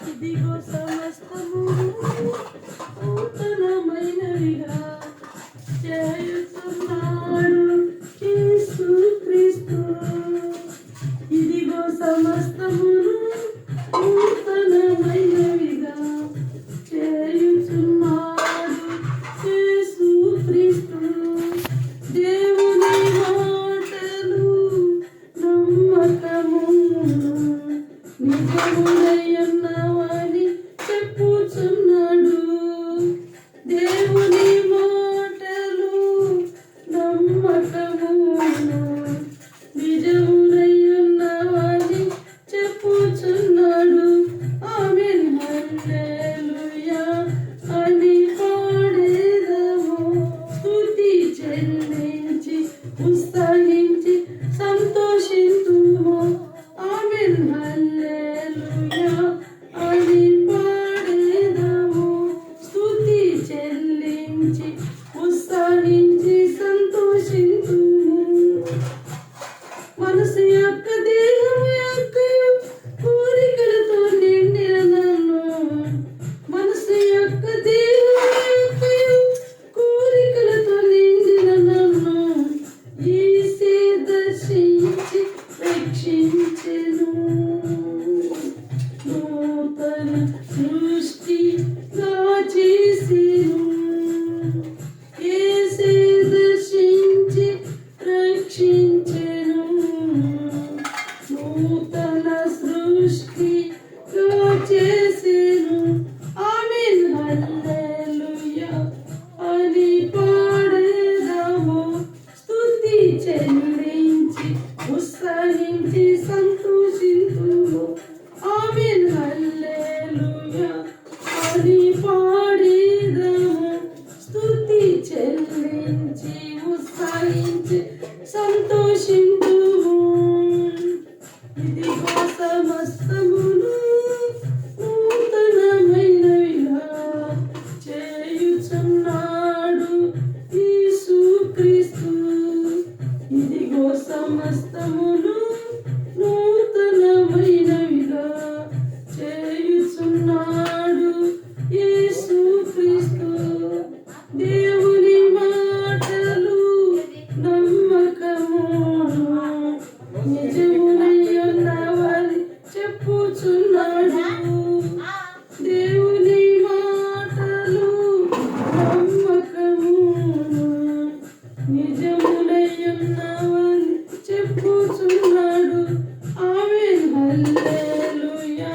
ఇదిగో సమస్తము నూతనమైనవిగా చేయుచున్నాడు యేసు క్రీస్తు. ఇదిగో సమస్తమును నూతనమైనవిగా చేయుచున్నాడు యేసు క్రీస్తు. దేవుని మాటలు నమ్మకమును నిజమునయున్నవని చెప్పుచున్నాడు. దేవుని మాటలు నమ్మకమును నిజమునయున్నవని చెప్పుచున్నాడు. ఆమేన్ హల్లెలూయా అని పాడేదము. స్తుతి చెల్లించి ఉత్సహించి సంతోషింతుము. ఆమేన్ హల్లెలూయా అని పాడేదము. స్తుతి చెల్లించి ఉత్సహించి సంతోషింతుము. మనసు యొక్క దేహం యొక్క కోరికలతో నిండిన నన్ను, మనసు యొక్క దేహం యొక్క కోరికలతో నిండిన నన్ను యేసే దర్శించి రక్షించెను. నూతన సృష్టిగా చేసెను. యేసే దర్శించి రక్షించెను. నూతన సృష్టిగా చేసెను. ఆమేన్ హల్లెలూయా అని పాడేదము. స్తుతి చెల్లించి ఉత్సహించి సంతోషింతుము. ఆమేన్ హల్లెలూయా అని పాడేదము. స్తుతి చెల్లించి ఉత్సహించి సంతోషింతుము. ఇదిగో సమస్తమును నూతనమైనవిగా చేయుచున్నాడు యేసు క్రీస్తు. ఇదిగో సమస్తమును నూతనమైనవిగా చేయుచున్నాడు యేసు క్రీస్తు. దేవుని మాటలు నమ్మకమును నిజమునయున్నవని చెప్పుచున్నాడు. దేవుని మాటలు నమ్మకమును నిజమునయున్నవని చెప్పుచున్నాడు. ఆమేన్ హల్లెలూయా